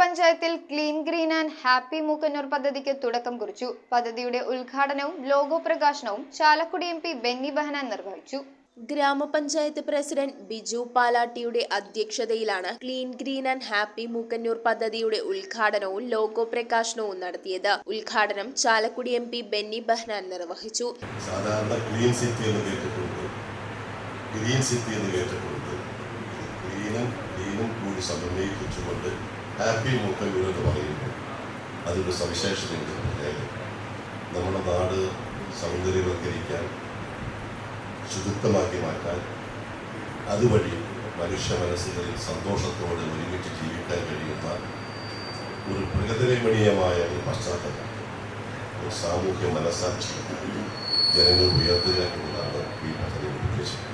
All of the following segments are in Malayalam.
പഞ്ചായത്തിൽ clean green and happy Mookkannoor പദ്ധതിക്ക് തുടക്കം കുറിച്ചു. പദ്ധതിയുടെ ഉദ്ഘാടനവും ലോഗോ പ്രകാശനവും ചാലക്കുടി MP ബെന്നി ബെഹനാൻ നിർവഹിച്ചു. ഗ്രാമപഞ്ചായത്ത് പ്രസിഡന്റ് ബിജു പാലാട്ടിയുടെ അധ്യക്ഷതയിലാണ് clean green and happy Mookkannoor പദ്ധതിയുടെ ഉദ്ഘാടനവും ലോഗോ പ്രകാശനവും നടത്തിയത്. ഉദ്ഘാടനം ചാലക്കുടി MP ബെന്നി ബെഹനാൻ നിർവഹിച്ചു. സാധാരണ ക്ലീൻ സിറ്റി എന്ന് കേട്ടിട്ടുണ്ട്, ഗ്രീൻ സിറ്റി എന്ന് കേട്ടിട്ടുണ്ട്. ക്ലീനും കൂടി സമന്വയിപ്പിച്ചുകൊണ്ട് ഹാപ്പി മൂക്കന്നൂർ എന്ന് പറയുമ്പോൾ അതൊരു സവിശേഷതയുണ്ട്. നമ്മുടെ നാട് സൗന്ദര്യവൽക്കരിക്കാൻ, ശുചിത്വമാക്കി മാറ്റാൻ, അതുവഴി മനുഷ്യ മനസ്സുകളിൽ സന്തോഷത്തോടെ ഒരുമിച്ച് ജീവിക്കാൻ കഴിയുന്ന ഒരു പ്രകൃതിരമണീയമായ ഒരു പശ്ചാത്തലം, ഒരു സാമൂഹ്യ മനസ്സാക്ഷി ജനങ്ങൾ ഉയർത്തുക എന്നതാണ് ഈ പദ്ധതി ഉദ്ദേശിക്കുന്നത്.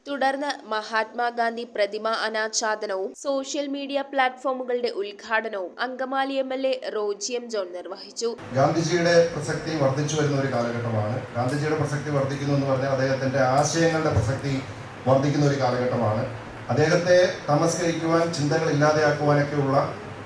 തുടർന്ന് മഹാത്മാഗാന്ധി പ്രതിമ അനാച്ഛാദനവും സോഷ്യൽ മീഡിയ പ്ലാറ്റ്ഫോമുകളുടെ ഉദ്ഘാടനവും Angamaly MLA Roji M. John നിർവഹിച്ചു. ഗാന്ധിജിയുടെ പ്രസക്തി വർദ്ധിച്ചു വരുന്ന ഒരു കാലഘട്ടമാണ്. ഗാന്ധിജിയുടെ പ്രസക്തി വർദ്ധിക്കുന്നു എന്ന് പറഞ്ഞാൽ അദ്ദേഹത്തിന്റെ ആശയങ്ങളുടെ പ്രസക്തി വർദ്ധിക്കുന്ന ഒരു കാലഘട്ടമാണ്. അദ്ദേഹത്തെ തമസ്കരിക്കുവാൻ, ചിന്തകൾ ഇല്ലാതെയാക്കുവാനൊക്കെയുള്ള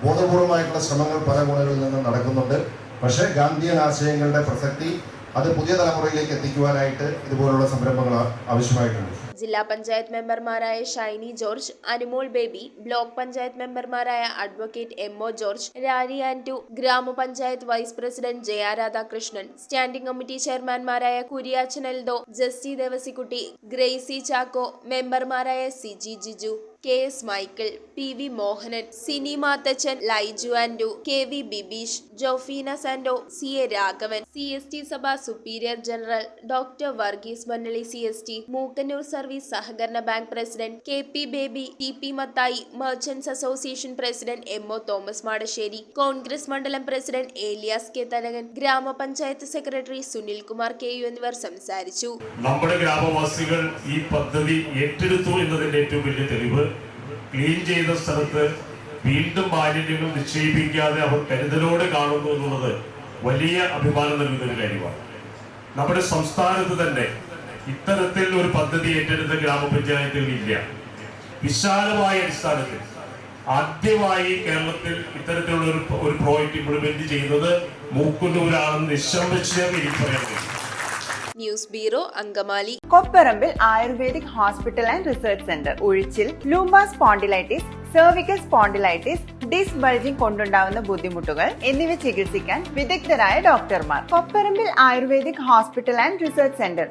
ബോധപൂർവമായിട്ടുള്ള ശ്രമങ്ങൾ പല കോണുകളിൽ നിന്നും നടക്കുന്നുണ്ട്. പക്ഷേ ഗാന്ധിയൻ ആശയങ്ങളുടെ പ്രസക്തി അത് പുതിയ തലമുറയിലേക്ക് എത്തിക്കുവാനായിട്ട് ഇതുപോലുള്ള സംരംഭങ്ങൾ ആവശ്യമായിട്ടുണ്ട്. ജില്ലാ പഞ്ചായത്ത് മെമ്പർമാരായ ഷൈനി ജോർജ്, അനുമോൾ ബേബി, ബ്ലോക്ക് പഞ്ചായത്ത് മെമ്പർമാരായ advocate MO George, Rari Andu, ഗ്രാമപഞ്ചായത്ത് vice president Jaya Radhakrishnan, standing committee ചെയർമാൻമാരായ കുര്യാച്ചൻ എൽദോ, ജസ്റ്റി ദേവസിക്കുട്ടി, ഗ്രേസി ചാക്കോ, മെമ്പർമാരായ CG Jiju, KS Michael, PV Mohanan, Sini Mathachan, Laiju Andu, KV Bibeesh, Jofeena Sando, CA Raghavan, CST Sabha superior general doctor Varghese Mannali CST, Mookkannoor service സഹകരണ bank president KP Baby, TP Mathai, merchants association president MO Thomas Madassery, Congress മണ്ഡലം പ്രസിഡന്റ് ഏലിയാസ് K. തരകൻ, ഗ്രാമപഞ്ചായത്ത് സെക്രട്ടറി സുനിൽ കുമാർ KU എന്നിവർ സംസാരിച്ചു. നമ്മുടെ ഗ്രാമവാസികൾ ഈ പദ്ധതി ഏറ്റെടുത്തു എന്നതിന്റെ ഏറ്റവും വലിയ തെളിവ്, ക്ലീൻ ചെയ്ത സ്ഥലത്ത് വീണ്ടും മാലിന്യങ്ങൾ നിക്ഷേപിക്കാതെ അവർ കരുതലോടെ കാണുന്നു എന്നുള്ളത് വലിയ അഭിമാനം നൽകുന്ന ഒരു കാര്യമാണ്. നമ്മുടെ സംസ്ഥാനത്ത് തന്നെ ഇത്തരത്തിൽ ഒരു പദ്ധതി ഏറ്റെടുത്ത ഗ്രാമപഞ്ചായത്തുകളില്ല. വിശാലമായ അടിസ്ഥാനത്തിൽ ആദ്യമായി കേരളത്തിൽ ഇത്തരത്തിലുള്ള ഒരു പ്രോജക്റ്റ് ഇംപ്ലിമെന്റ് ചെയ്യുന്നത് മൂക്കന്നൂരാണെന്ന് നിശ്ചയം എനിക്ക് പറയാൻ കഴിയും. News bureau, Angamaly. Kopparambil Ayurvedic hospital and research centre. ഉഴിച്ചിൽ, lumbar spondylitis, cervical spondylitis, disc bulging കൊണ്ടുണ്ടാവുന്ന ബുദ്ധിമുട്ടുകൾ എന്നിവ ചികിത്സിക്കാൻ വിദഗ്ധരായ ഡോക്ടർമാർ. Kopparambil Ayurvedic hospital and research centre.